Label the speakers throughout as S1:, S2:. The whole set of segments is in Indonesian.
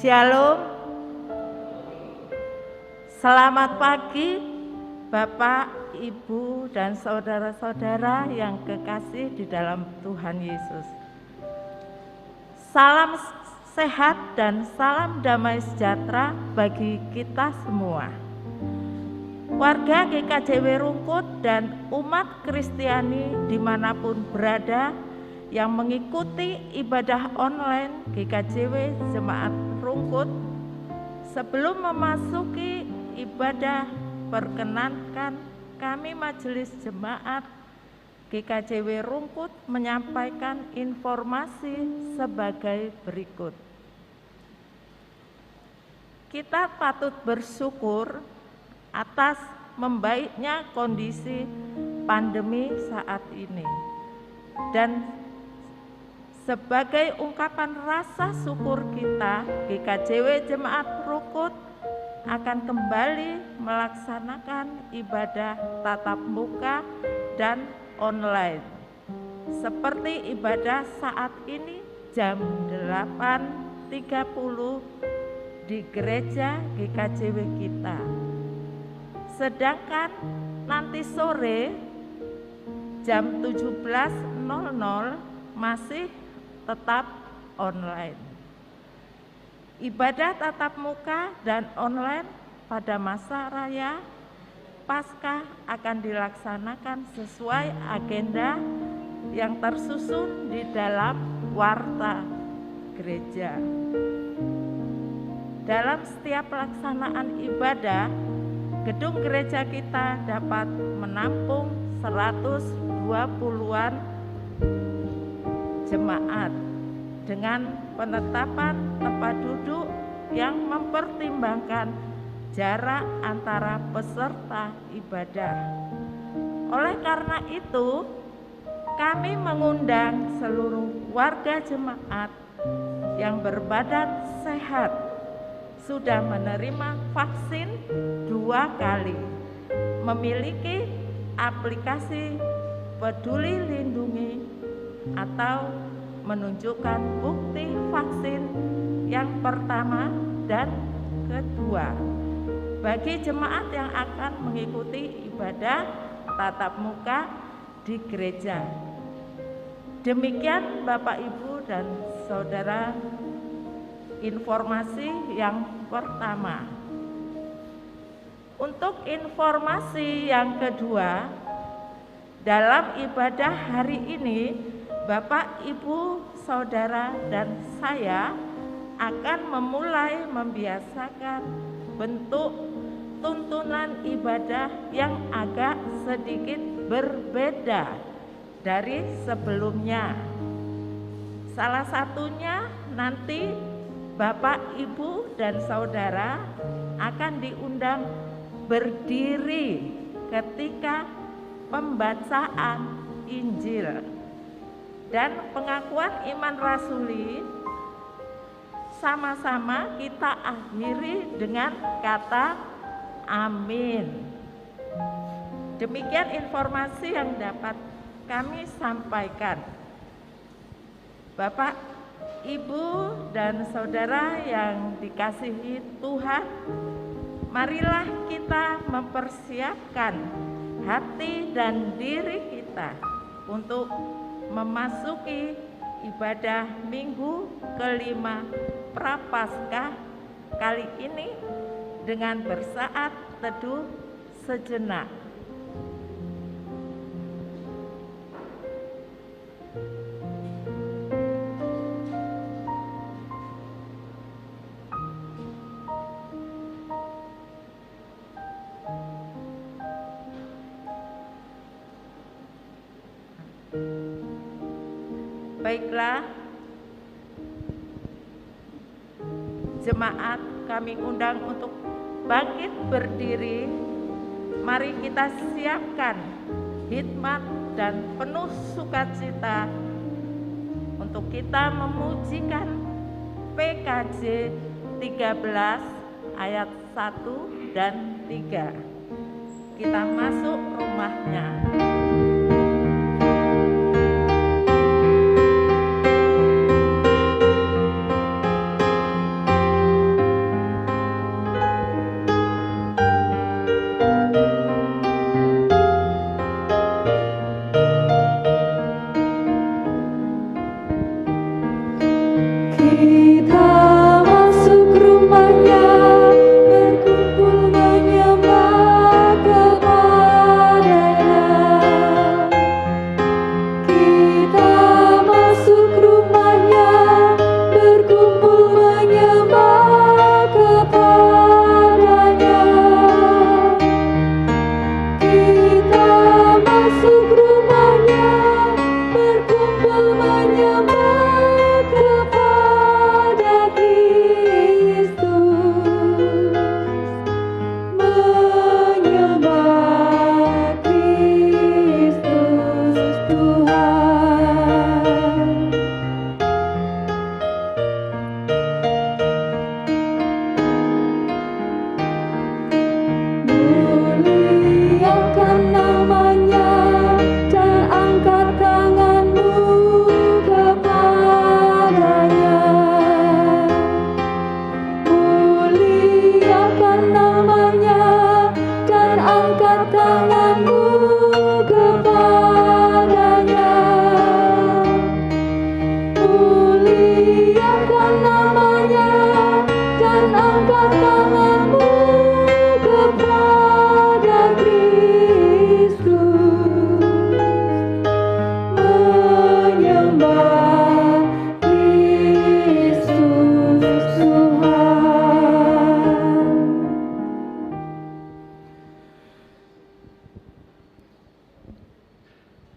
S1: Shalom, selamat pagi Bapak, Ibu, dan saudara-saudara yang kekasih di dalam Tuhan Yesus. Salam sehat dan salam damai sejahtera bagi kita semua. Warga GKJW Rungkut dan umat Kristiani dimanapun berada yang mengikuti ibadah online GKJW Jemaat Rungkut, sebelum memasuki ibadah, perkenankan kami Majelis Jemaat GKJW Rungkut menyampaikan informasi sebagai berikut. Kita patut bersyukur atas membaiknya kondisi pandemi saat ini, dan sebagai ungkapan rasa syukur kita, GKJW Jemaat Rungkut akan kembali melaksanakan ibadah tatap muka dan online. Seperti ibadah saat ini jam 8.30 di gereja GKJW kita. Sedangkan nanti sore jam 17.00 masih tetap online. Ibadah tatap muka dan online pada masa raya Paskah akan dilaksanakan sesuai agenda yang tersusun di dalam warta gereja. Dalam setiap pelaksanaan ibadah, gedung gereja kita dapat menampung 120-an jemaat dengan penetapan tempat duduk yang mempertimbangkan jarak antara peserta ibadah. Oleh karena itu, kami mengundang seluruh warga jemaat yang berbadan sehat sudah menerima vaksin 2 kali, memiliki aplikasi Peduli Lindungi atau menunjukkan bukti vaksin yang pertama dan kedua bagi jemaat yang akan mengikuti ibadah tatap muka di gereja. Demikian Bapak, Ibu, dan Saudara, informasi yang pertama. Untuk informasi yang kedua, dalam ibadah hari ini Bapak, Ibu, Saudara, dan saya akan memulai membiasakan bentuk tuntunan ibadah yang agak sedikit berbeda dari sebelumnya. Salah satunya nanti Bapak, Ibu, dan Saudara akan diundang berdiri ketika pembacaan Injil dan pengakuan iman rasuli. Sama-sama kita akhiri dengan kata amin. Demikian informasi yang dapat kami sampaikan. Bapak, Ibu, dan Saudara yang dikasihi Tuhan, marilah kita mempersiapkan hati dan diri kita untuk memasuki ibadah minggu kelima Prapaskah kali ini dengan bersaat teduh sejenak. Baiklah, jemaat kami undang untuk bangkit berdiri. Mari kita siapkan hikmat dan penuh sukacita untuk kita memujikan PKJ 13 ayat 1 dan 3. Kita masuk rumahnya.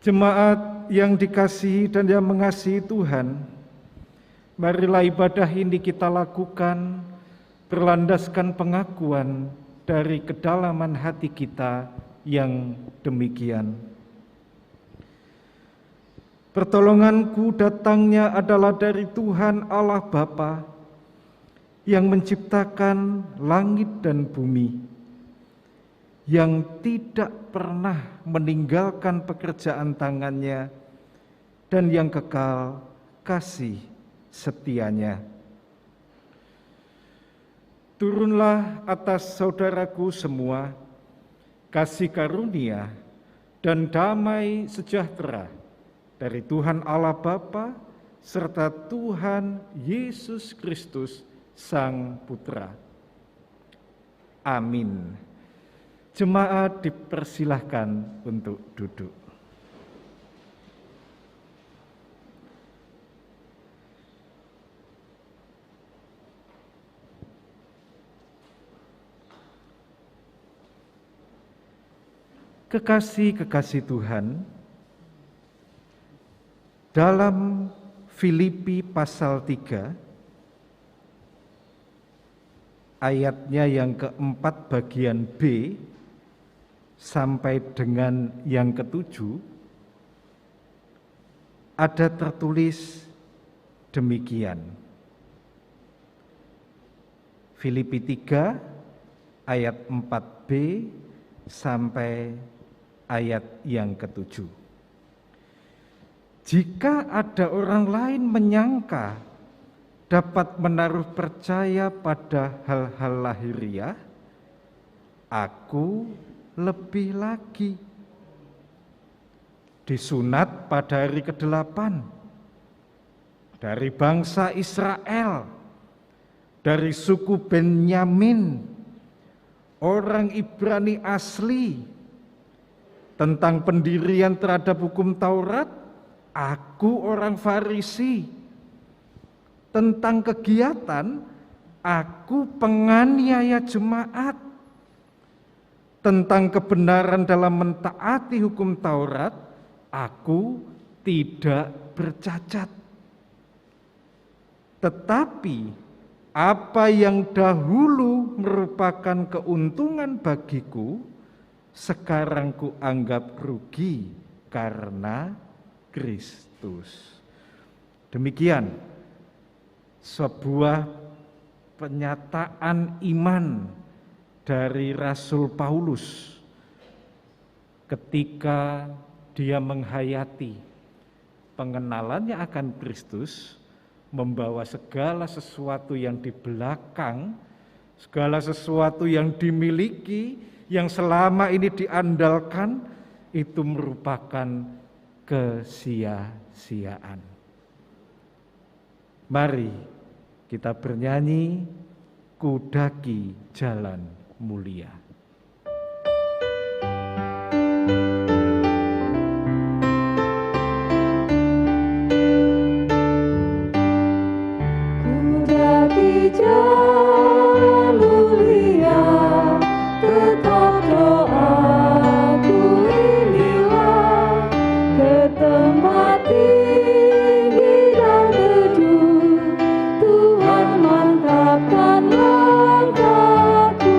S2: Jemaat yang dikasihi dan yang mengasihi Tuhan, marilah ibadah ini kita lakukan berlandaskan pengakuan dari kedalaman hati kita yang demikian. Pertolonganku datangnya adalah dari Tuhan Allah Bapa yang menciptakan langit dan bumi, yang tidak pernah meninggalkan pekerjaan tangannya dan yang kekal kasih setianya. Turunlah atas saudaraku semua kasih karunia dan damai sejahtera dari Tuhan Allah Bapa serta Tuhan Yesus Kristus Sang Putra. Amin. Jemaat dipersilahkan untuk duduk. Kekasih-kekasih Tuhan, dalam Filipi pasal 3, ayatnya yang keempat bagian B sampai dengan yang ketujuh, ada tertulis demikian. Filipi 3 ayat 4b sampai ayat yang ketujuh. Jika ada orang lain menyangka dapat menaruh percaya pada hal-hal lahiriah, aku lebih lagi. Disunat pada hari ke-8 dari bangsa Israel, dari suku Benyamin, orang Ibrani asli. Tentang pendirian terhadap hukum Taurat, aku orang Farisi. Tentang kegiatan, aku penganiaya jemaat. Tentang kebenaran dalam mentaati hukum Taurat, aku tidak bercacat. Tetapi apa yang dahulu merupakan keuntungan bagiku, sekarang kuanggap rugi karena Kristus. Demikian sebuah penyataan iman dari Rasul Paulus ketika dia menghayati pengenalannya akan Kristus, membawa segala sesuatu yang di belakang, segala sesuatu yang dimiliki, yang selama ini diandalkan, itu merupakan kesia-siaan. Mari kita bernyanyi, Kudaki Jalan Mulia.
S3: Kudaki jalan mulia, tetap doaku inilah, ke tempat tinggi dan teduh, Tuhan mantapkan langkahku,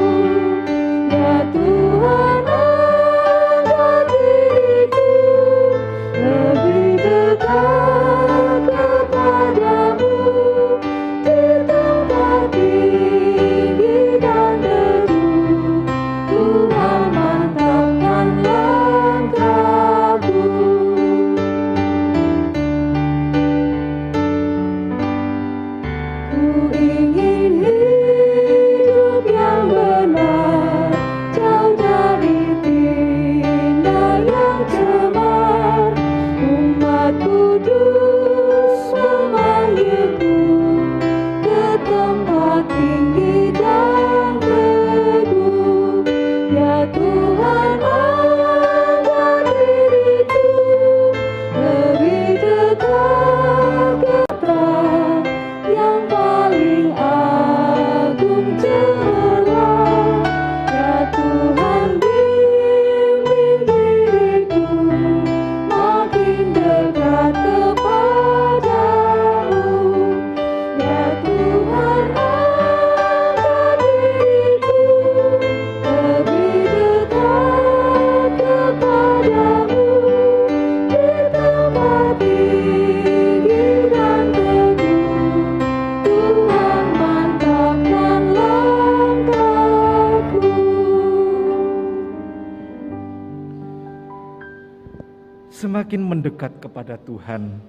S2: semakin mendekat kepada Tuhan,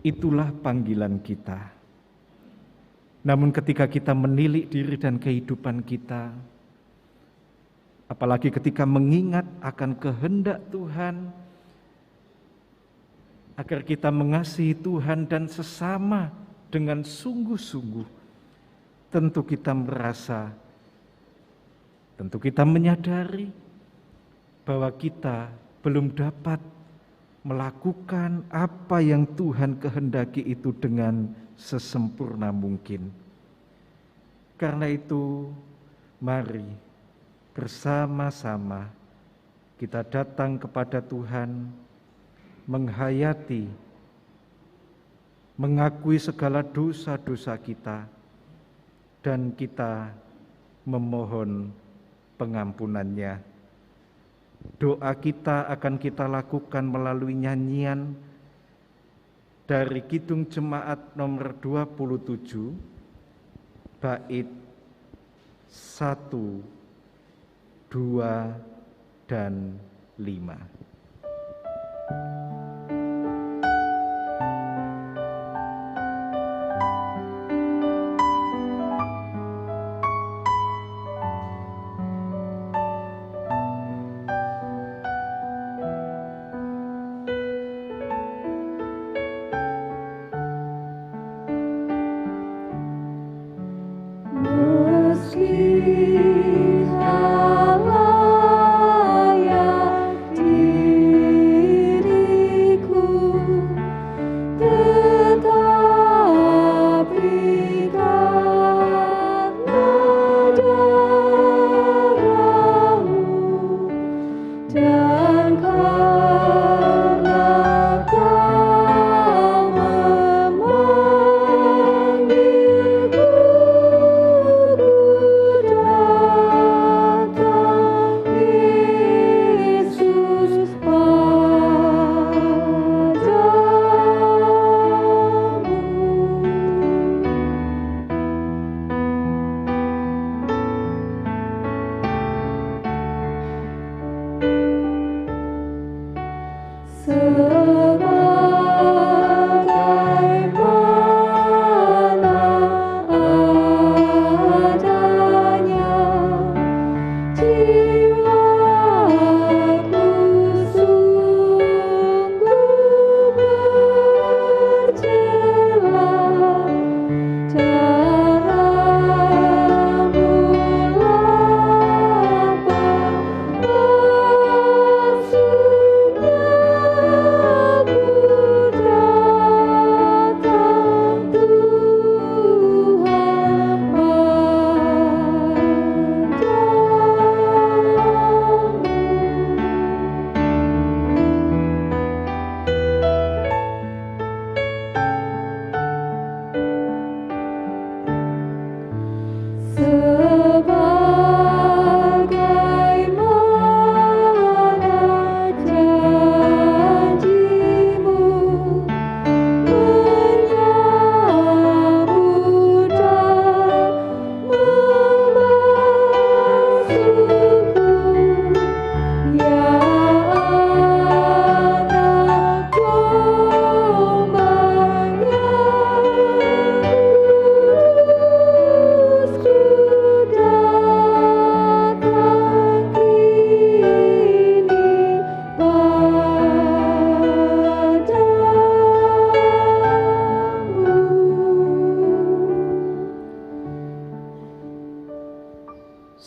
S2: itulah panggilan kita. Namun ketika kita menilik diri dan kehidupan kita, apalagi ketika mengingat akan kehendak Tuhan, agar kita mengasihi Tuhan dan sesama dengan sungguh-sungguh, tentu kita menyadari bahwa kita belum dapat melakukan apa yang Tuhan kehendaki itu dengan sesempurna mungkin. Karena itu, mari bersama-sama kita datang kepada Tuhan, menghayati, mengakui segala dosa-dosa kita, dan kita memohon pengampunannya. Doa kita akan kita lakukan melalui nyanyian dari Kidung Jemaat nomor 27, bait 1, 2, dan 5.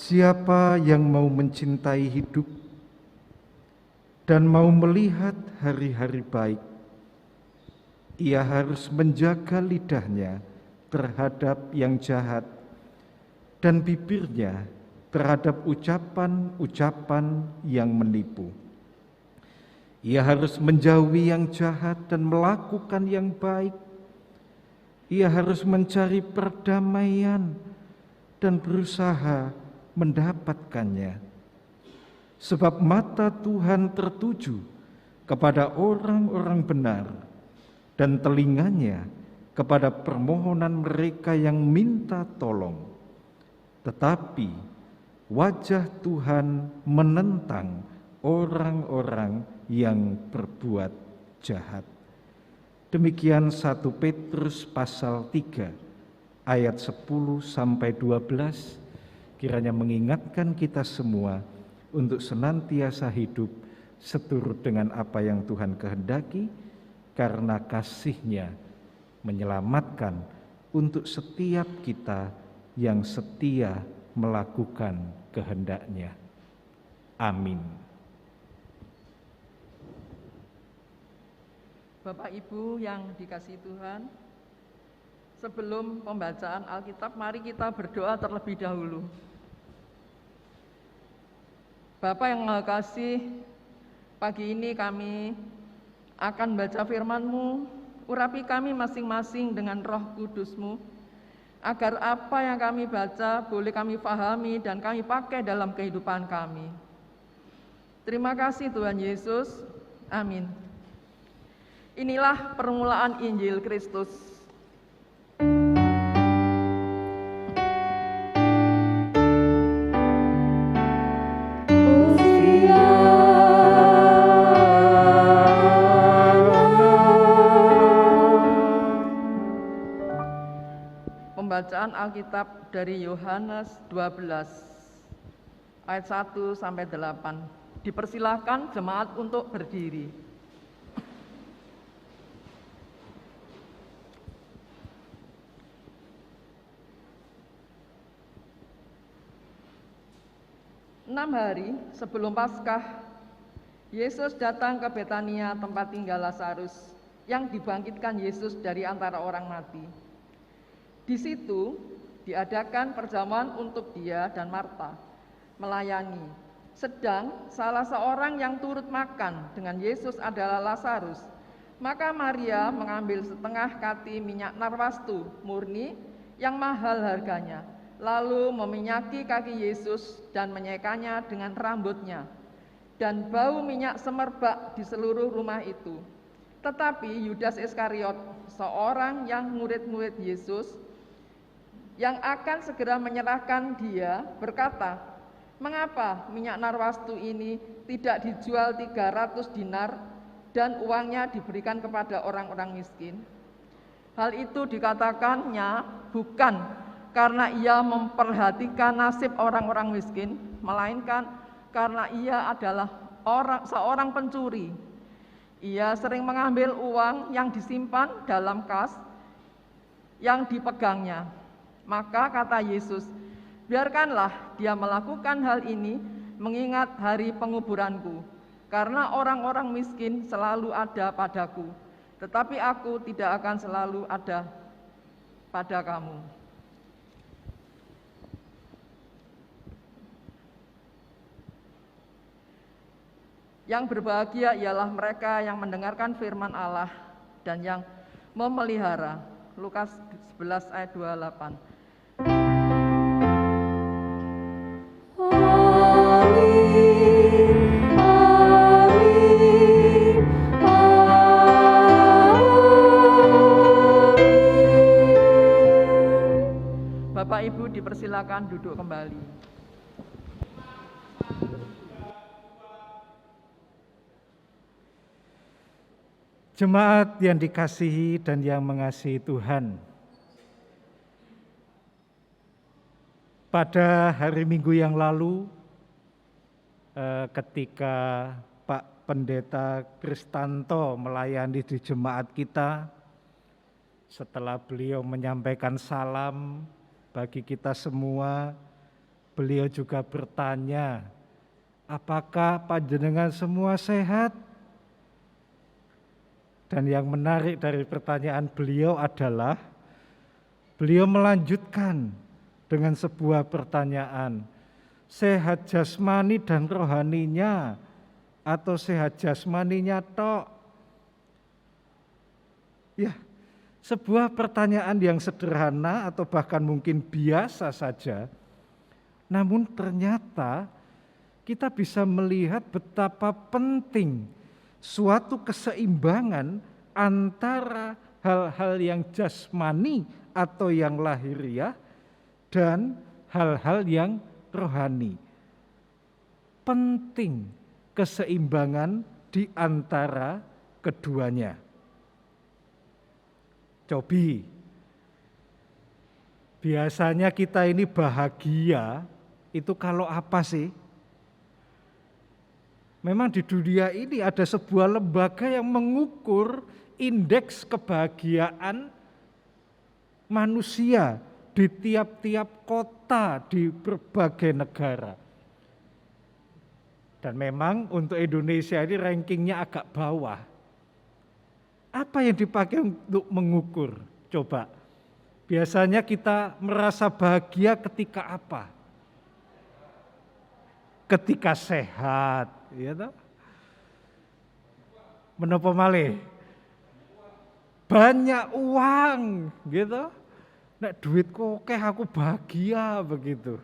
S2: Siapa yang mau mencintai hidup dan mau melihat hari-hari baik, ia harus menjaga lidahnya terhadap yang jahat dan bibirnya terhadap ucapan-ucapan yang menipu. Ia harus menjauhi yang jahat dan melakukan yang baik. Ia harus mencari perdamaian dan berusaha mendapatkannya. Sebab mata Tuhan tertuju kepada orang-orang benar dan telinganya kepada permohonan mereka yang minta tolong. Tetapi wajah Tuhan menentang orang-orang yang berbuat jahat. Demikian 1 Petrus pasal 3 ayat 10 sampai 12 kiranya mengingatkan kita semua untuk senantiasa hidup seturut dengan apa yang Tuhan kehendaki, karena kasih-Nya menyelamatkan untuk setiap kita yang setia melakukan kehendak-Nya. Amin.
S4: Bapak Ibu yang dikasihi Tuhan, sebelum pembacaan Alkitab, mari kita berdoa terlebih dahulu. Bapa yang Maha Kasih, pagi ini kami akan baca firman-Mu, urapi kami masing-masing dengan Roh Kudus-Mu, agar apa yang kami baca boleh kami pahami dan kami pakai dalam kehidupan kami. Terima kasih Tuhan Yesus, amin. Inilah permulaan Injil Kristus. Pembacaan Alkitab dari Yohanes 12 ayat 1 sampai 8. Dipersilakan jemaat untuk berdiri. Enam hari sebelum Paskah, Yesus datang ke Betania, tempat tinggal Lazarus yang dibangkitkan Yesus dari antara orang mati. Di situ diadakan perjamuan untuk dia dan Marta melayani. Sedang salah seorang yang turut makan dengan Yesus adalah Lazarus. Maka Maria mengambil setengah kati minyak narwastu murni yang mahal harganya, lalu meminyaki kaki Yesus dan menyekannya dengan rambutnya. Dan bau minyak semerbak di seluruh rumah itu. Tetapi Yudas Iskariot, seorang yang murid-murid Yesus, yang akan segera menyerahkan dia, berkata, "Mengapa minyak narwastu ini tidak dijual 300 dinar dan uangnya diberikan kepada orang-orang miskin?" Hal itu dikatakannya bukan karena ia memperhatikan nasib orang-orang miskin, melainkan karena ia adalah seorang pencuri. Ia sering mengambil uang yang disimpan dalam kas yang dipegangnya. Maka kata Yesus, "Biarkanlah dia melakukan hal ini mengingat hari penguburanku, karena orang-orang miskin selalu ada padaku, tetapi aku tidak akan selalu ada pada kamu." Yang berbahagia ialah mereka yang mendengarkan firman Allah dan yang memelihara. Lukas 11 ayat 28. Bapak Ibu dipersilakan duduk kembali.
S2: Jemaat yang dikasihi dan yang mengasihi Tuhan, pada hari Minggu yang lalu ketika Pak Pendeta Kristanto melayani di jemaat kita, setelah beliau menyampaikan salam bagi kita semua, beliau juga bertanya, "Apakah panjenengan semua sehat?" Dan yang menarik dari pertanyaan beliau adalah beliau melanjutkan dengan sebuah pertanyaan, sehat jasmani dan rohaninya atau sehat jasmaninya tok? Ya, sebuah pertanyaan yang sederhana atau bahkan mungkin biasa saja, namun ternyata kita bisa melihat betapa penting suatu keseimbangan antara hal-hal yang jasmani atau yang lahiriah dan hal-hal yang rohani. Penting keseimbangan di antara keduanya. Cobi, biasanya kita ini bahagia itu kalau apa sih? Memang di dunia ini ada sebuah lembaga yang mengukur indeks kebahagiaan manusia di tiap-tiap kota di berbagai negara. Dan memang untuk Indonesia ini rankingnya agak bawah. Apa yang dipakai untuk mengukur? Coba. Biasanya kita merasa bahagia ketika apa? Ketika sehat, ya toh? Menapa malih? Banyak uang, gitu. Nek duitku oke aku bahagia begitu.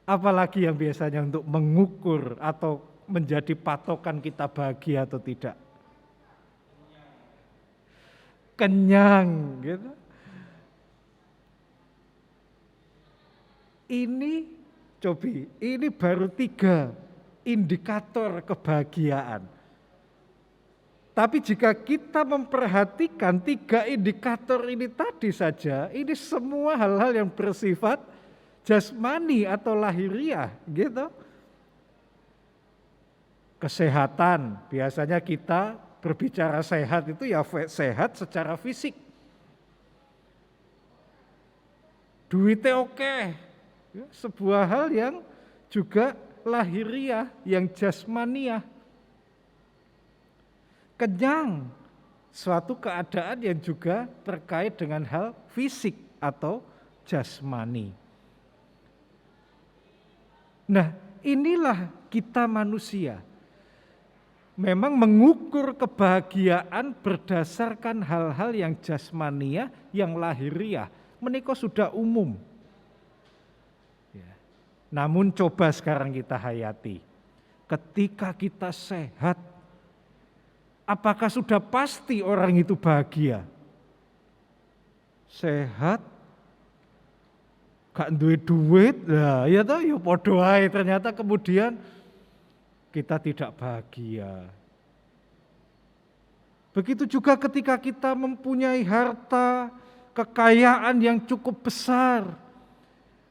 S2: Apalagi yang biasanya untuk mengukur atau menjadi patokan kita bahagia atau tidak? Kenyang, gitu. Ini baru 3 indikator kebahagiaan. Tapi jika kita memperhatikan 3 indikator ini tadi saja, ini semua hal-hal yang bersifat jasmani atau lahiriah, gitu. Kesehatan, biasanya kita berbicara sehat itu ya sehat secara fisik. Duitnya oke, sebuah hal yang juga lahiriah, yang jasmaniah. Kenyang, suatu keadaan yang juga terkait dengan hal fisik atau jasmani. Nah, inilah kita manusia. Memang mengukur kebahagiaan berdasarkan hal-hal yang jasmaniah, yang lahiriah, menika sudah umum. Ya. Namun coba sekarang kita hayati, ketika kita sehat, apakah sudah pasti orang itu bahagia? Sehat, gak duwe duit, lah ya toh ya padha ae, ternyata kemudian kita tidak bahagia. Begitu juga ketika kita mempunyai harta, kekayaan yang cukup besar,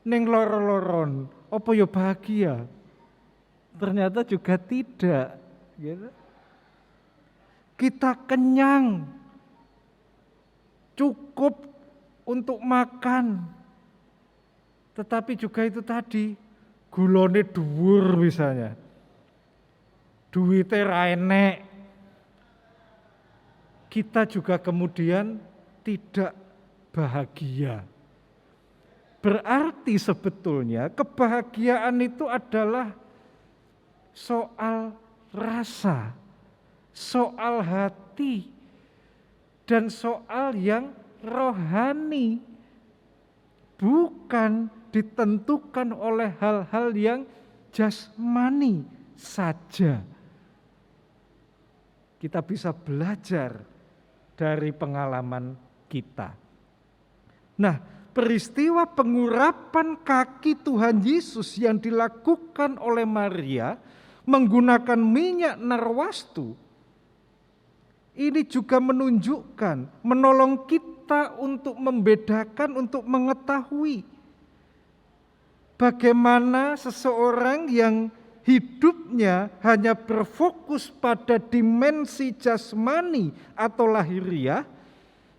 S2: ning loro-loron, apa ya bahagia? Ternyata juga tidak, gitu. Kita kenyang, cukup untuk makan, tetapi juga itu tadi, gulone dhuwur misalnya, duwite ra enek, kita juga kemudian tidak bahagia. Berarti sebetulnya kebahagiaan itu adalah soal rasa, soal hati, dan soal yang rohani, bukan ditentukan oleh hal-hal yang jasmani saja. Kita bisa belajar dari pengalaman kita. Nah, peristiwa pengurapan kaki Tuhan Yesus yang dilakukan oleh Maria menggunakan minyak narwastu, ini juga menunjukkan, menolong kita untuk membedakan, untuk mengetahui bagaimana seseorang yang hidupnya hanya berfokus pada dimensi jasmani atau lahiriah,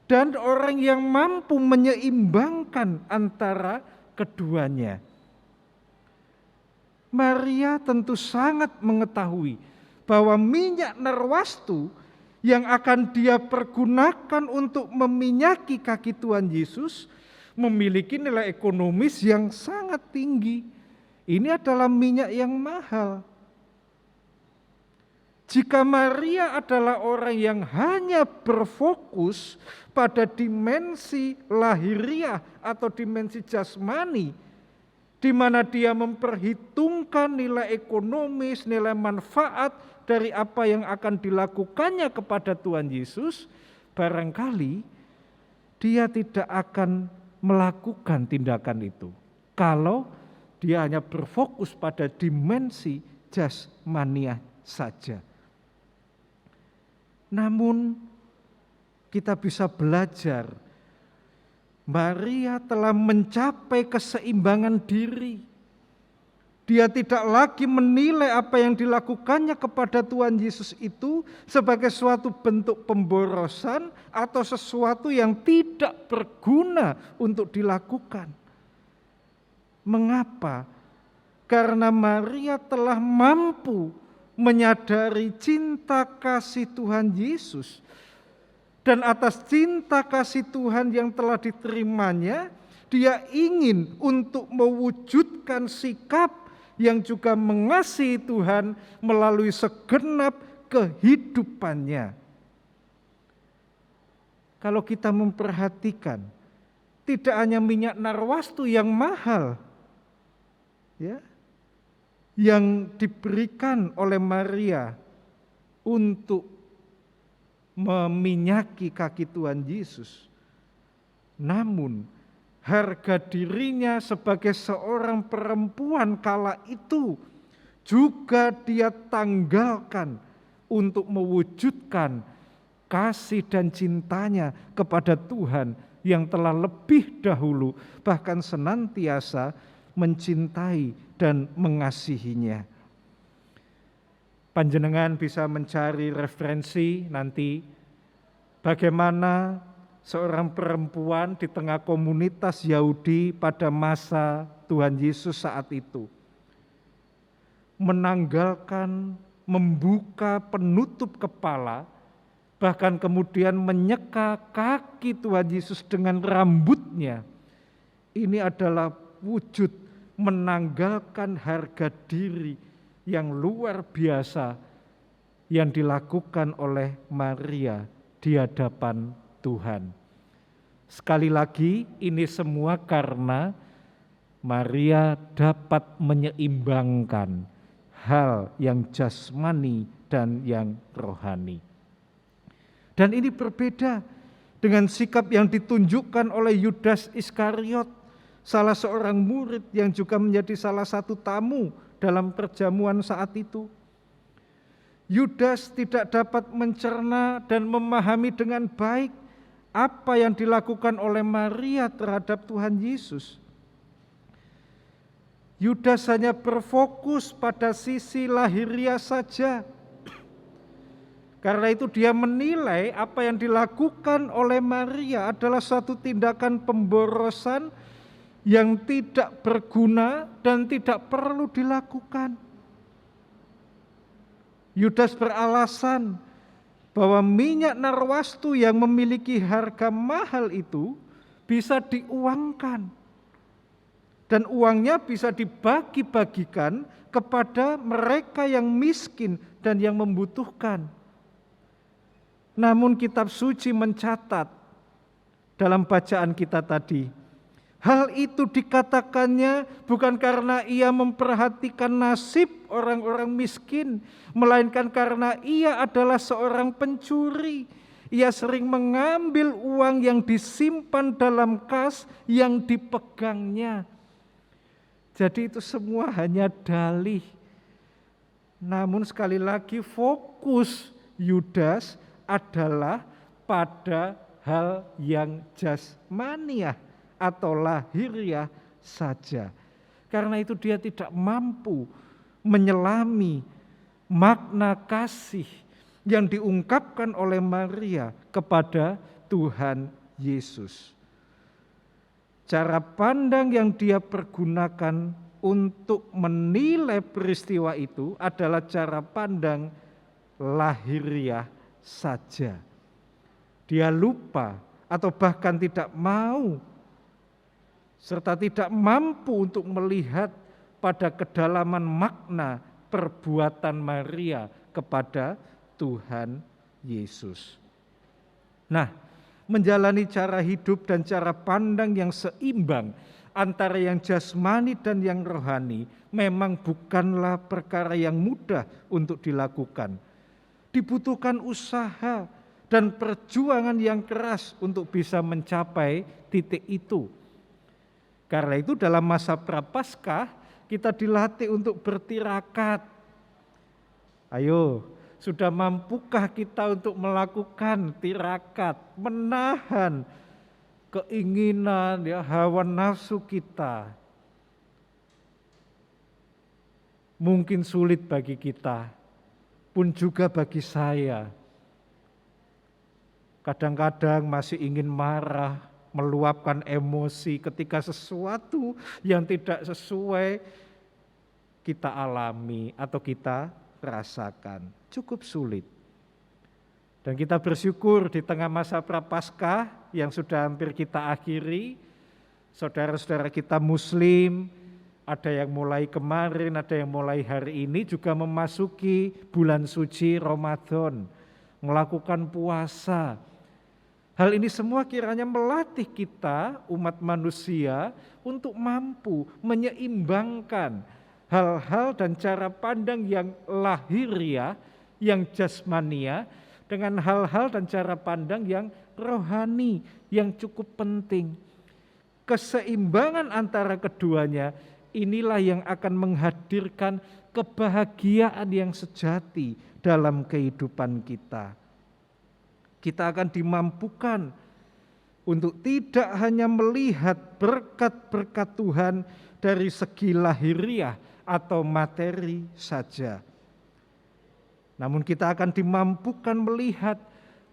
S2: dan orang yang mampu menyeimbangkan antara keduanya. Maria tentu sangat mengetahui bahwa minyak narwastu yang akan dia pergunakan untuk meminyaki kaki Tuhan Yesus memiliki nilai ekonomis yang sangat tinggi. Ini adalah minyak yang mahal. Jika Maria adalah orang yang hanya berfokus pada dimensi lahiriah atau dimensi jasmani, di mana dia memperhitungkan nilai ekonomis, nilai manfaat dari apa yang akan dilakukannya kepada Tuhan Yesus, barangkali dia tidak akan melakukan tindakan itu kalau dia hanya berfokus pada dimensi jasmaniah saja. Namun kita bisa belajar, Maria telah mencapai keseimbangan diri. Dia tidak lagi menilai apa yang dilakukannya kepada Tuhan Yesus itu sebagai suatu bentuk pemborosan atau sesuatu yang tidak berguna untuk dilakukan. Mengapa? Karena Maria telah mampu menyadari cinta kasih Tuhan Yesus. Dan atas cinta kasih Tuhan yang telah diterimanya, dia ingin untuk mewujudkan sikap yang juga mengasihi Tuhan melalui segenap kehidupannya. Kalau kita memperhatikan, tidak hanya minyak narwastu yang mahal, ya, yang diberikan oleh Maria untuk meminyaki kaki Tuhan Yesus. Namun harga dirinya sebagai seorang perempuan kala itu juga dia tanggalkan untuk mewujudkan kasih dan cintanya kepada Tuhan yang telah lebih dahulu bahkan senantiasa mencintai dan mengasihinya. Panjenengan bisa mencari referensi nanti bagaimana seorang perempuan di tengah komunitas Yahudi pada masa Tuhan Yesus saat itu menanggalkan, membuka penutup kepala, bahkan kemudian menyeka kaki Tuhan Yesus dengan rambutnya. Ini adalah wujud menanggalkan harga diri yang luar biasa yang dilakukan oleh Maria di hadapan Tuhan. Sekali lagi, ini semua karena Maria dapat menyeimbangkan hal yang jasmani dan yang rohani. Dan ini berbeda dengan sikap yang ditunjukkan oleh Yudas Iskariot, salah seorang murid yang juga menjadi salah satu tamu dalam perjamuan saat itu. Yudas tidak dapat mencerna dan memahami dengan baik apa yang dilakukan oleh Maria terhadap Tuhan Yesus. Yudas hanya berfokus pada sisi lahiriah saja. Karena itu dia menilai apa yang dilakukan oleh Maria adalah suatu tindakan pemborosan yang tidak berguna dan tidak perlu dilakukan. Yudas beralasan bahwa minyak narwastu yang memiliki harga mahal itu bisa diuangkan. Dan uangnya bisa dibagi-bagikan kepada mereka yang miskin dan yang membutuhkan. Namun kitab suci mencatat dalam bacaan kita tadi, hal itu dikatakannya bukan karena ia memperhatikan nasib orang-orang miskin, melainkan karena ia adalah seorang pencuri. Ia sering mengambil uang yang disimpan dalam kas yang dipegangnya. Jadi itu semua hanya dalih. Namun sekali lagi fokus Yudas adalah pada hal yang jasmaniah atau lahiriah saja. Karena itu dia tidak mampu menyelami makna kasih yang diungkapkan oleh Maria kepada Tuhan Yesus. Cara pandang yang dia pergunakan untuk menilai peristiwa itu adalah cara pandang lahiriah saja. Dia lupa atau bahkan tidak mau serta tidak mampu untuk melihat pada kedalaman makna perbuatan Maria kepada Tuhan Yesus. Nah, menjalani cara hidup dan cara pandang yang seimbang antara yang jasmani dan yang rohani memang bukanlah perkara yang mudah untuk dilakukan. Dibutuhkan usaha dan perjuangan yang keras untuk bisa mencapai titik itu. Karena itu dalam masa Prapaskah kita dilatih untuk bertirakat. Ayo, Sudah mampukah kita untuk melakukan tirakat, menahan keinginan, hawa nafsu kita? Mungkin sulit bagi kita, pun juga bagi saya. Kadang-kadang masih ingin marah, meluapkan emosi ketika sesuatu yang tidak sesuai kita alami atau kita rasakan. Cukup sulit. Dan kita bersyukur di tengah masa Prapaskah yang sudah hampir kita akhiri, saudara-saudara kita Muslim, ada yang mulai kemarin, ada yang mulai hari ini juga memasuki bulan suci Ramadan, melakukan puasa. Hal ini semua kiranya melatih kita, umat manusia, untuk mampu menyeimbangkan hal-hal dan cara pandang yang lahiriah, yang jasmania, dengan hal-hal dan cara pandang yang rohani, yang cukup penting. Keseimbangan antara keduanya, inilah yang akan menghadirkan kebahagiaan yang sejati dalam kehidupan kita. Kita akan dimampukan untuk tidak hanya melihat berkat-berkat Tuhan dari segi lahiriah atau materi saja. Namun kita akan dimampukan melihat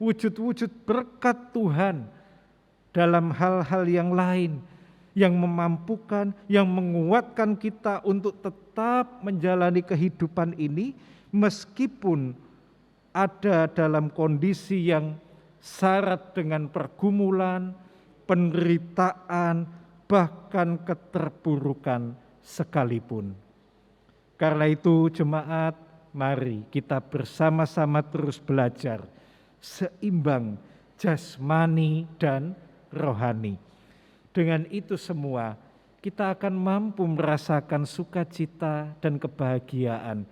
S2: wujud-wujud berkat Tuhan dalam hal-hal yang lain, yang memampukan, yang menguatkan kita untuk tetap menjalani kehidupan ini meskipun ada dalam kondisi yang syarat dengan pergumulan, penderitaan, bahkan keterpurukan sekalipun. Karena itu jemaat, mari kita bersama-sama terus belajar seimbang jasmani dan rohani. Dengan itu semua kita akan mampu merasakan sukacita dan kebahagiaan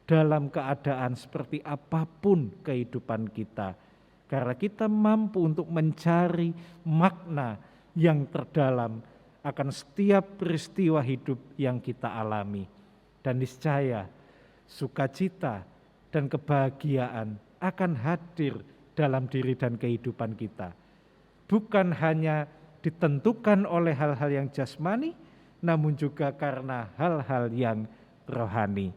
S2: dalam keadaan seperti apapun kehidupan kita. Karena kita mampu untuk mencari makna yang terdalam akan setiap peristiwa hidup yang kita alami. Dan niscaya sukacita dan kebahagiaan akan hadir dalam diri dan kehidupan kita. Bukan hanya ditentukan oleh hal-hal yang jasmani, namun juga karena hal-hal yang rohani.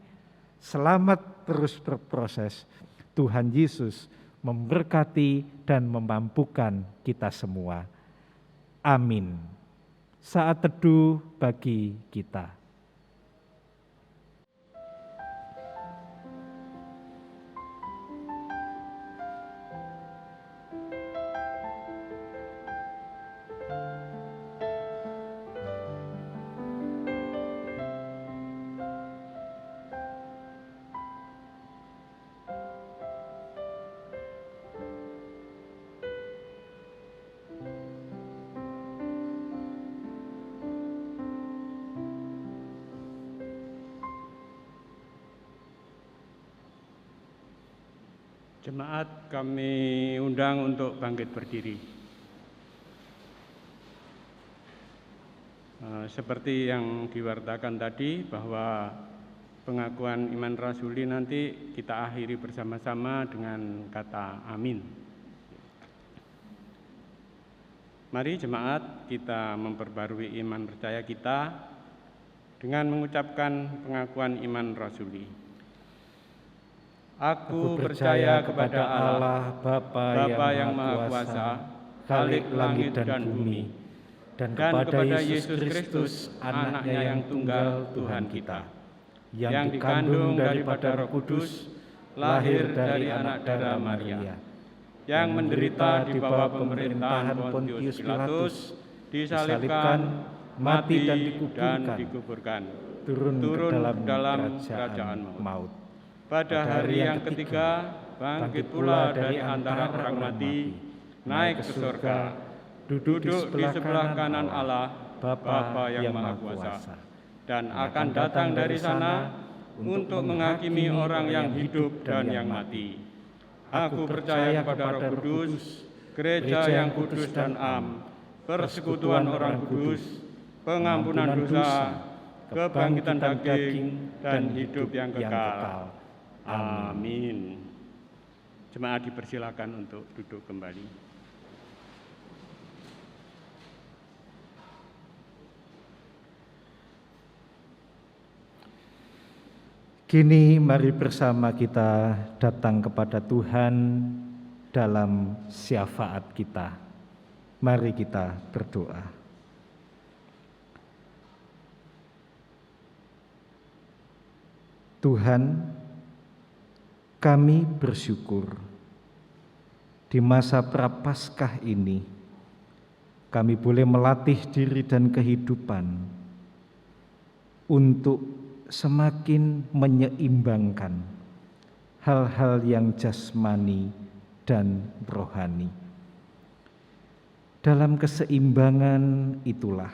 S2: Selamat terus berproses. Tuhan Yesus memberkati dan memampukan kita semua. Amin. Saat teduh bagi kita.
S5: Jemaat kami undang untuk bangkit berdiri. Seperti yang diwartakan tadi bahwa pengakuan iman rasuli nanti kita akhiri bersama-sama dengan kata amin. Mari jemaat kita memperbarui iman percaya kita dengan mengucapkan pengakuan iman rasuli. Aku percaya kepada Allah, Bapa yang Maha Kuasa, Khalik langit dan bumi, dan kepada Yesus Kristus, Anaknya yang tunggal Tuhan kita, yang dikandung daripada Roh Kudus, lahir dari anak darah Maria, yang menderita di bawah pemerintahan Pontius Pilatus, disalibkan, mati dan dikuburkan, turun ke dalam kerajaan maut. Pada hari yang ketiga, bangkit pula dari antara orang mati, naik ke surga, duduk di sebelah kanan Allah, Bapa yang Maha Kuasa, dan akan datang dari sana untuk menghakimi orang yang hidup dan yang mati. Aku percaya kepada Roh Kudus, gereja yang kudus dan am, persekutuan orang kudus, pengampunan dosa, kebangkitan daging, dan hidup yang kekal. Amin. Jemaat dipersilakan untuk duduk kembali.
S2: Kini mari bersama kita datang kepada Tuhan dalam syafaat kita. Mari kita berdoa. Tuhan, kami bersyukur di masa Prapaskah ini kami boleh melatih diri dan kehidupan untuk semakin menyeimbangkan hal-hal yang jasmani dan rohani. Dalam keseimbangan itulah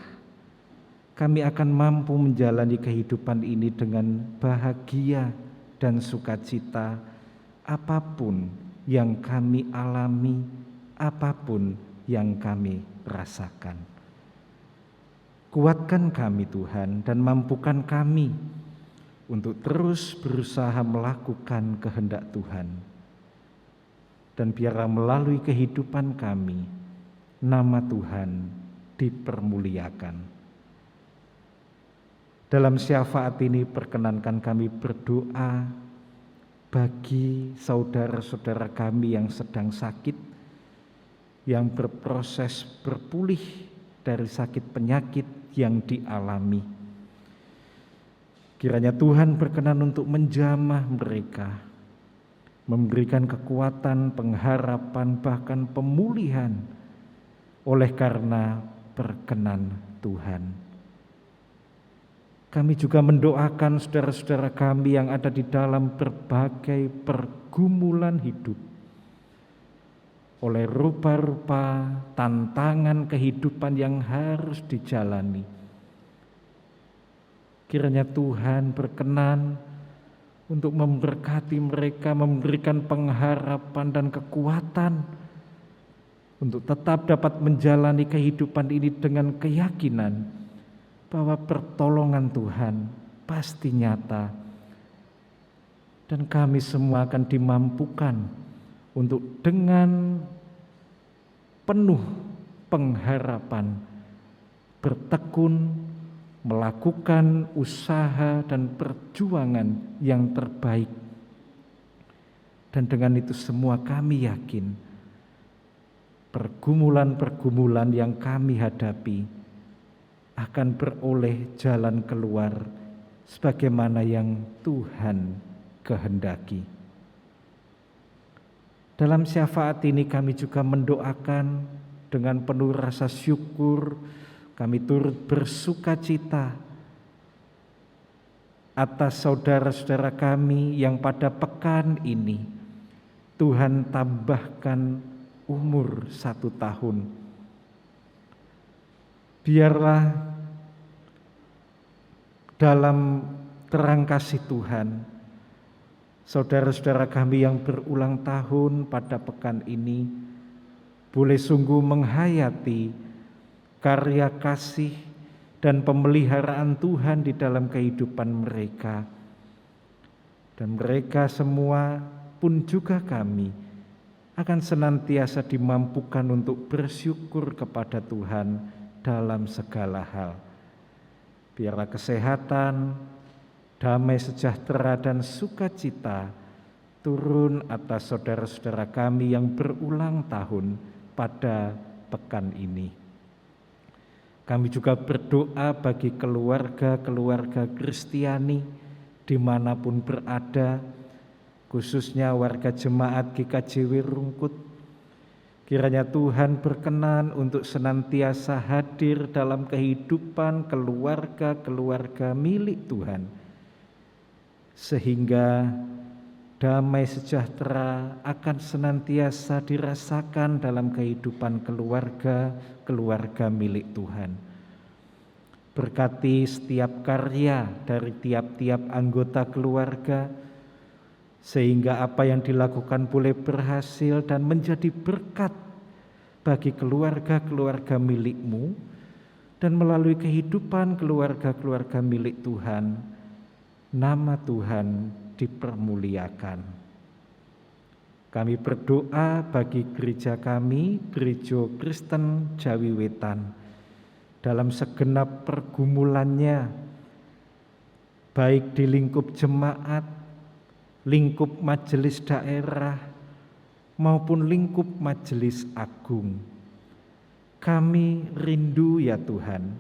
S2: kami akan mampu menjalani kehidupan ini dengan bahagia dan sukacita apapun yang kami alami, apapun yang kami rasakan. Kuatkan kami Tuhan dan mampukan kami untuk terus berusaha melakukan kehendak Tuhan. Dan biarlah melalui kehidupan kami, nama Tuhan dipermuliakan. Dalam syafaat ini perkenankan kami berdoa bagi saudara-saudara kami yang sedang sakit, yang berproses berpulih dari sakit penyakit yang dialami. Kiranya Tuhan berkenan untuk menjamah mereka, memberikan kekuatan, pengharapan, bahkan pemulihan oleh karena berkenan Tuhan. Kami juga mendoakan saudara-saudara kami yang ada di dalam berbagai pergumulan hidup, oleh rupa-rupa tantangan kehidupan yang harus dijalani. Kiranya Tuhan berkenan untuk memberkati mereka, memberikan pengharapan dan kekuatan untuk tetap dapat menjalani kehidupan ini dengan keyakinan bahwa pertolongan Tuhan pasti nyata dan kami semua akan dimampukan untuk dengan penuh pengharapan bertekun, melakukan usaha dan perjuangan yang terbaik. Dan dengan itu semua kami yakin pergumulan-pergumulan yang kami hadapi akan beroleh jalan keluar sebagaimana yang Tuhan kehendaki. Dalam syafaat ini kami juga mendoakan dengan penuh rasa syukur, kami turut bersukacita atas saudara-saudara kami yang pada pekan ini Tuhan tambahkan umur 1 tahun. Biarlah dalam terang kasih Tuhan, saudara-saudara kami yang berulang tahun pada pekan ini boleh sungguh menghayati karya kasih dan pemeliharaan Tuhan di dalam kehidupan mereka. Dan mereka semua pun juga kami akan senantiasa dimampukan untuk bersyukur kepada Tuhan dalam segala hal. Biarlah kesehatan, damai sejahtera dan sukacita turun atas saudara-saudara kami yang berulang tahun pada pekan ini. Kami juga berdoa bagi keluarga-keluarga Kristiani dimanapun berada, khususnya warga jemaat GKJW Rungkut. Kiranya Tuhan berkenan untuk senantiasa hadir dalam kehidupan keluarga-keluarga milik Tuhan, sehingga damai sejahtera akan senantiasa dirasakan dalam kehidupan keluarga-keluarga milik Tuhan. Berkati setiap karya dari tiap-tiap anggota keluarga, sehingga apa yang dilakukan boleh berhasil dan menjadi berkat bagi keluarga-keluarga milik-Mu, dan melalui kehidupan keluarga-keluarga milik Tuhan, nama Tuhan dipermuliakan. Kami berdoa bagi gereja kami, Gereja Kristen Jawi Wetan, dalam segenap pergumulannya, baik di lingkup jemaat, lingkup majelis daerah, maupun lingkup majelis agung. Kami rindu ya Tuhan,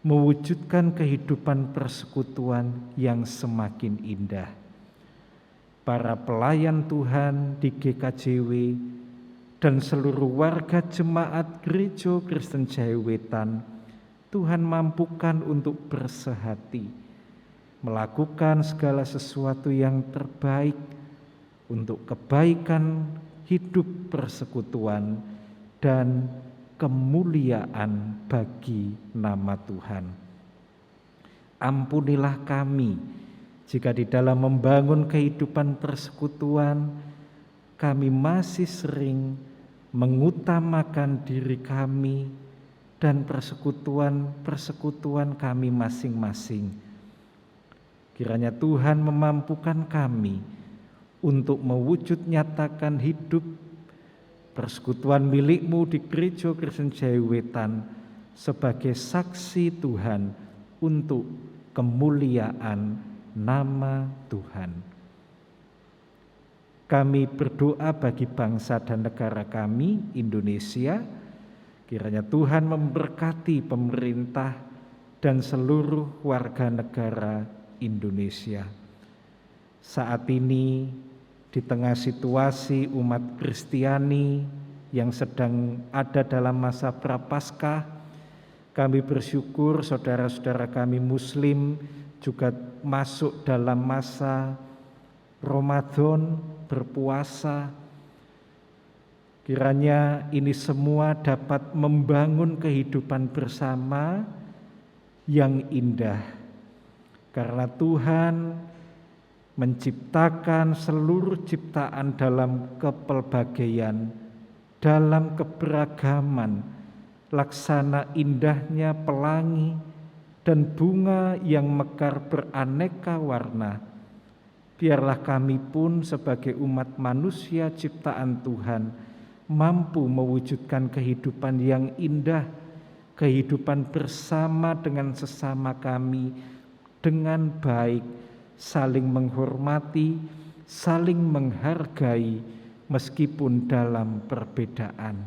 S2: mewujudkan kehidupan persekutuan yang semakin indah. Para pelayan Tuhan di GKJW dan seluruh warga jemaat Gereja Kristen Jawi Wetan, Tuhan mampukan untuk bersehati, melakukan segala sesuatu yang terbaik untuk kebaikan hidup persekutuan dan kemuliaan bagi nama Tuhan. Ampunilah kami jika di dalam membangun kehidupan persekutuan kami masih sering mengutamakan diri kami dan persekutuan kami masing-masing. Kiranya Tuhan memampukan kami untuk mewujud nyatakan hidup persekutuan milik-Mu di Gereja Kristen Jawi Wetan sebagai saksi Tuhan untuk kemuliaan nama Tuhan. Kami berdoa bagi bangsa dan negara kami, Indonesia. Kiranya Tuhan memberkati pemerintah dan seluruh warga negara Indonesia. Saat ini di tengah situasi umat Kristiani yang sedang ada dalam masa Prapaskah, kami bersyukur saudara-saudara kami Muslim juga masuk dalam masa Ramadan, berpuasa. Kiranya ini semua dapat membangun kehidupan bersama yang indah, karena Tuhan menciptakan seluruh ciptaan dalam kepelbagaian, dalam keberagaman, laksana indahnya pelangi dan bunga yang mekar beraneka warna. Biarlah kami pun sebagai umat manusia ciptaan Tuhan mampu mewujudkan kehidupan yang indah, kehidupan bersama dengan sesama kami dengan baik, saling menghormati, saling menghargai meskipun dalam perbedaan.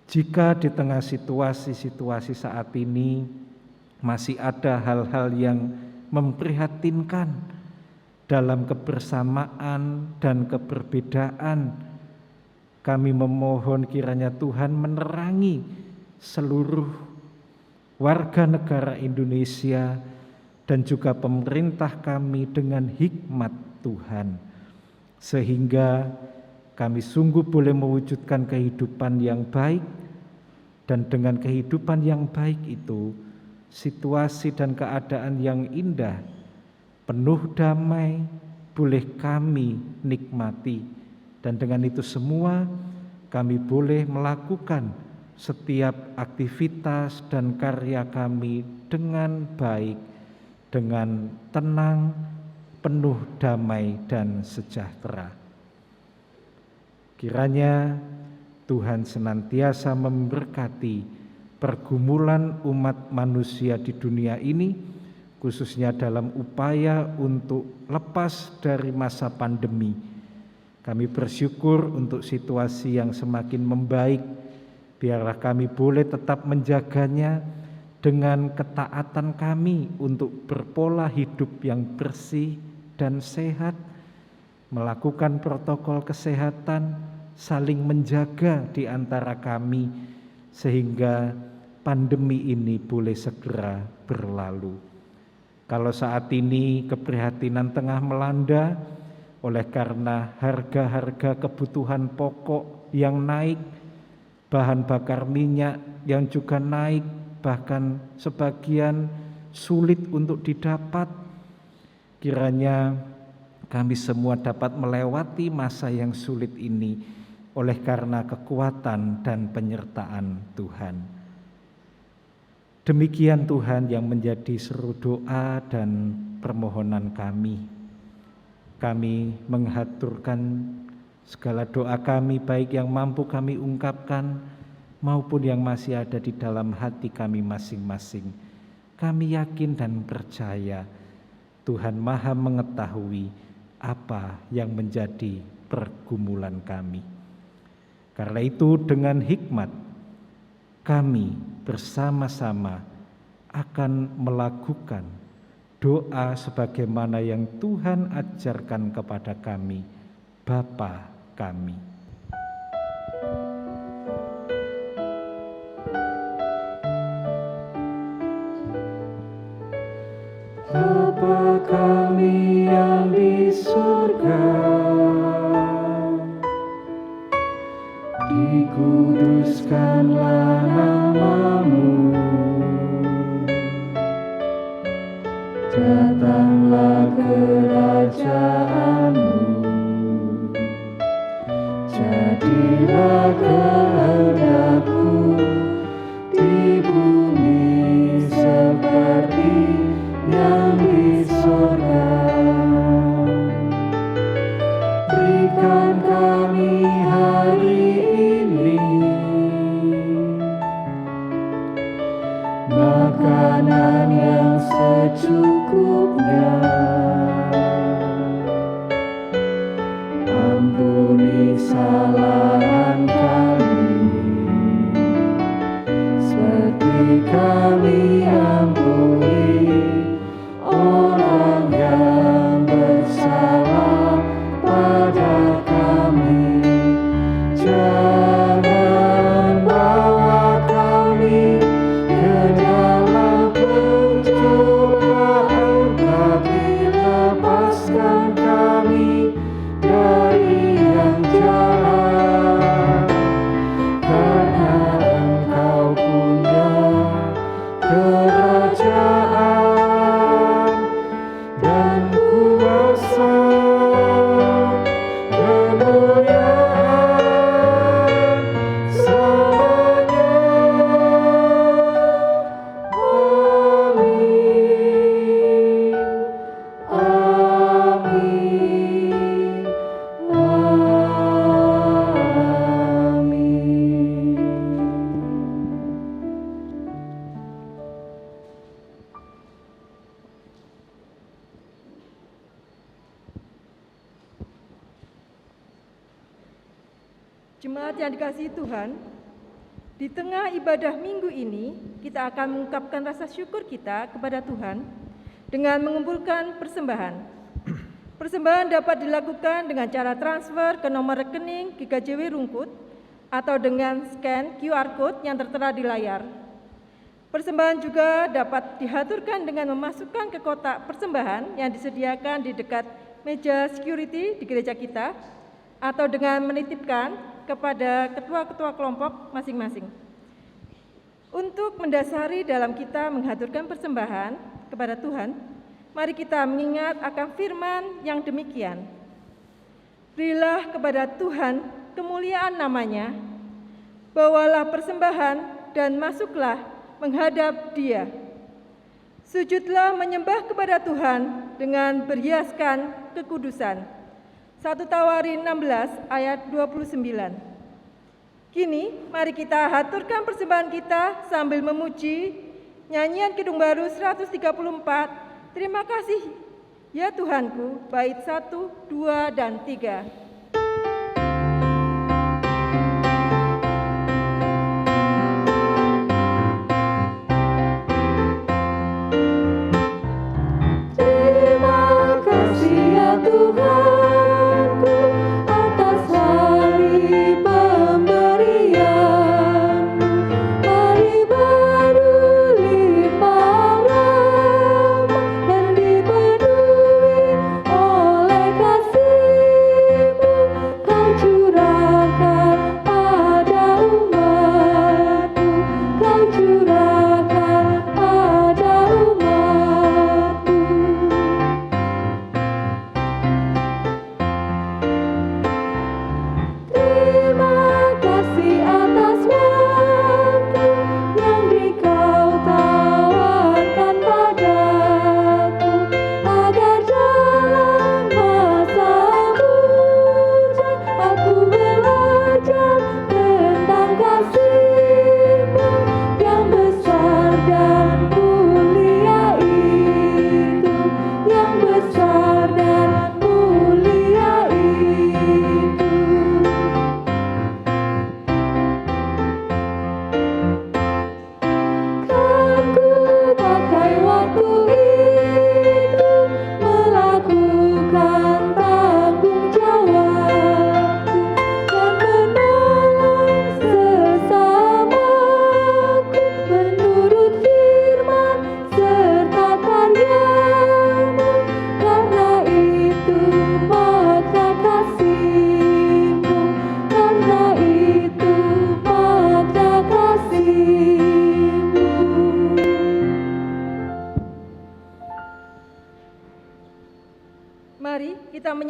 S2: Jika di tengah situasi-situasi saat ini masih ada hal-hal yang memprihatinkan dalam kebersamaan dan keberbedaan, kami memohon kiranya Tuhan menerangi seluruh warga negara Indonesia dan juga pemerintah kami dengan hikmat Tuhan, sehingga kami sungguh boleh mewujudkan kehidupan yang baik, dan dengan kehidupan yang baik itu situasi dan keadaan yang indah, penuh damai, boleh kami nikmati. Dan dengan itu semua kami boleh melakukan setiap aktivitas dan karya kami dengan baik, dengan tenang, penuh damai dan sejahtera. Kiranya Tuhan senantiasa memberkati pergumulan umat manusia di dunia ini, khususnya dalam upaya untuk lepas dari masa pandemi. Kami bersyukur untuk situasi yang semakin membaik. Biarlah kami boleh tetap menjaganya dengan ketaatan kami untuk berpola hidup yang bersih dan sehat, melakukan protokol kesehatan, saling menjaga di antara kami, sehingga pandemi ini boleh segera berlalu. Kalau saat ini keprihatinan tengah melanda oleh karena harga-harga kebutuhan pokok yang naik, bahan bakar minyak yang juga naik, bahkan sebagian sulit untuk didapat, kiranya kami semua dapat melewati masa yang sulit ini oleh karena kekuatan dan penyertaan Tuhan. Demikian Tuhan yang menjadi seru doa dan permohonan kami. Kami menghaturkan Segala doa kami, baik yang mampu kami ungkapkan maupun yang masih ada di dalam hati kami masing-masing, kami yakin dan percaya Tuhan Maha mengetahui apa yang menjadi pergumulan kami. Karena itu dengan hikmat kami bersama-sama akan melakukan doa sebagaimana yang Tuhan ajarkan kepada kami, Bapa kami. Bapa kami yang di surga, dikuduskanlah nama-Mu, datanglah kerajaan-Mu, jadilah kehendak-Mu di bumi seperti yang di surga. Berikan kami hari ini makanan yang secukupnya. Ampuni kesalahan kami, seperti kami ampuni orang yang bersalah pada kami. Jangan bawa kami ke dalam pencobaan, tapi lepaskan kami dari yang jahat. Karena Engkau punya kerajaan dan kuasa, kemuliaan selamanya. Amin. Amin. Amin.
S6: Jemaat yang dikasihi Tuhan, di tengah ibadah minggu ini, kita akan mengungkapkan rasa syukur kita kepada Tuhan dengan mengumpulkan persembahan. Persembahan dapat dilakukan dengan cara transfer ke nomor rekening GKJW Rungkut atau dengan scan QR Code yang tertera di layar. Persembahan juga dapat dihaturkan dengan memasukkan ke kotak persembahan yang disediakan di dekat meja security di gereja kita atau dengan menitipkan kepada ketua-ketua kelompok masing-masing. Untuk mendasari dalam kita menghaturkan persembahan kepada Tuhan, mari kita mengingat akan firman yang demikian. Berilah kepada Tuhan kemuliaan nama-Nya, bawalah persembahan dan masuklah menghadap Dia. Sujudlah menyembah kepada Tuhan dengan berhiaskan kekudusan. 1 Tawarin 16 ayat 29. Kini mari kita haturkan persembahan kita sambil memuji nyanyian Kidung Baru 134. Terima kasih ya Tuhanku, bait 1, 2, dan 3.
S3: Kasih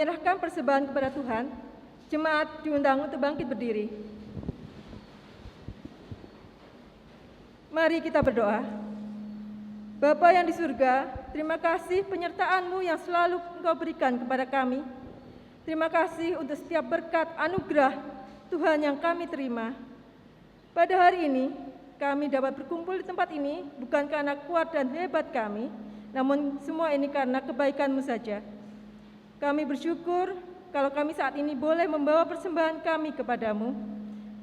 S6: menyerahkan persembahan kepada Tuhan, jemaat diundang untuk bangkit berdiri. Mari kita berdoa. Bapa yang di surga, terima kasih penyertaan-Mu yang selalu Engkau berikan kepada kami. Terima kasih untuk setiap berkat anugerah Tuhan yang kami terima. Pada hari ini, kami dapat berkumpul di tempat ini bukan karena kuat dan hebat kami, namun semua ini karena kebaikan-Mu saja. Kami bersyukur kalau kami saat ini boleh membawa persembahan kami kepadamu.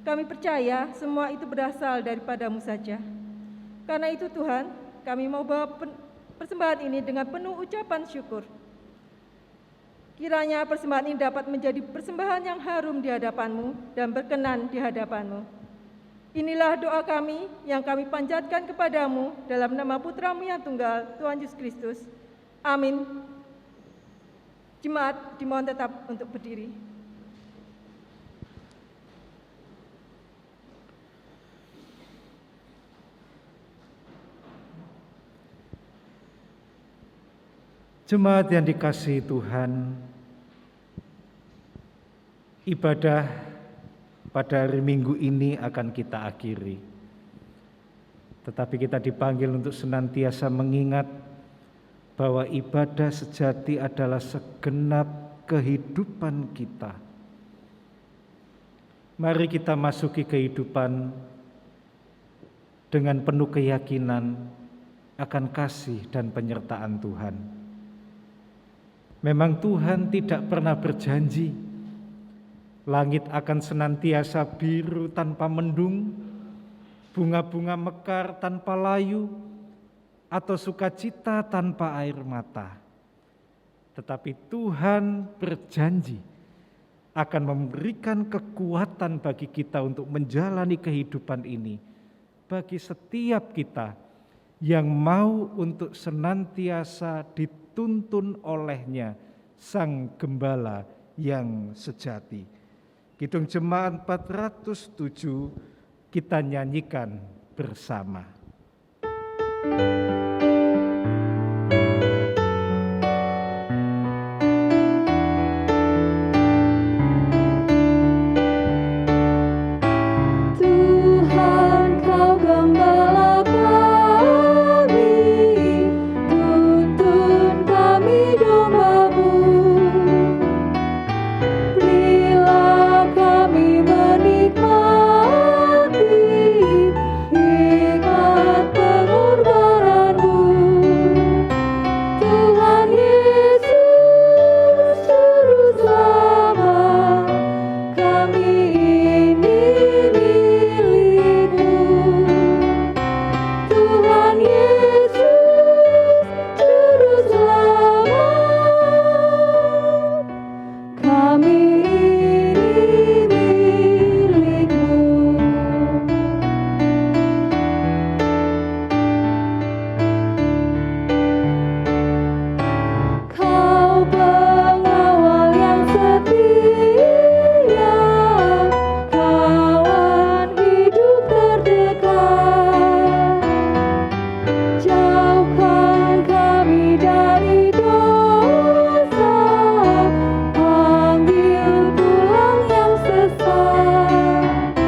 S6: Kami percaya semua itu berasal daripada-Mu saja. Karena itu Tuhan, kami mau bawa persembahan ini dengan penuh ucapan syukur. Kiranya persembahan ini dapat menjadi persembahan yang harum di hadapan-Mu dan berkenan di hadapan-Mu. Inilah doa kami yang kami panjatkan kepadamu dalam nama Putra-Mu yang tunggal, Tuhan Yesus Kristus. Amin. Jemaat dimohon tetap untuk berdiri.
S2: Jemaat yang dikasihi Tuhan, ibadah pada hari Minggu ini akan kita akhiri. Tetapi kita dipanggil untuk senantiasa mengingat bahwa ibadah sejati adalah segenap kehidupan kita. Mari kita masuki kehidupan dengan penuh keyakinan akan kasih dan penyertaan Tuhan. Memang Tuhan tidak pernah berjanji langit akan senantiasa biru tanpa mendung, bunga-bunga mekar tanpa layu, atau sukacita tanpa air mata. Tetapi Tuhan berjanji akan memberikan kekuatan bagi kita untuk menjalani kehidupan ini, bagi setiap kita yang mau untuk senantiasa dituntun olehnya, Sang Gembala yang sejati. Kidung Jemaat 407 kita nyanyikan bersama.
S3: Tuhan, Kau Gembala kami, tuntun kami domba-Mu. Berilah kami menikmati hikmat pengorbanan-Mu. Tuhan Yesus, Juru Selamat, kami ini milik-Mu. Tuhan Yesus, Juru Selamat, kami ini milik-Mu. Kau pengawal yang setia, kawan hidup terdekat. Jauhkan kami dari dosa, panggil pulang yang sesat.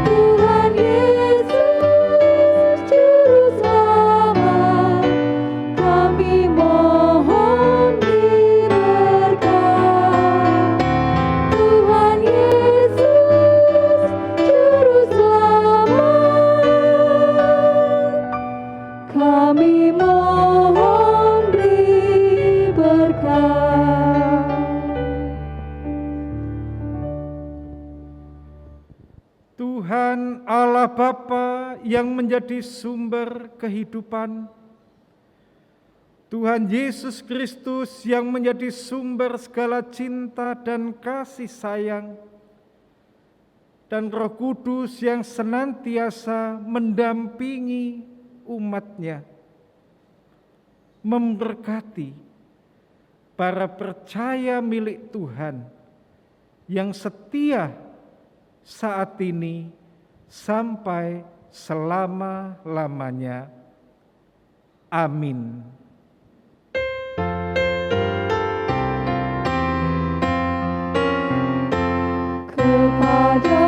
S3: Tuhan Yesus, Juru Selamat, kami mohon diberkat. Tuhan Yesus, Juru Selamat, kami mohon diberkat.
S2: Tuhan Allah Bapa yang menjadi sumber kehidupan, Tuhan Yesus Kristus yang menjadi sumber segala cinta dan kasih sayang, dan Roh Kudus yang senantiasa mendampingi umat-Nya, memberkati para percaya milik Tuhan yang setia saat ini sampai selama-lamanya. Amin.
S3: Raja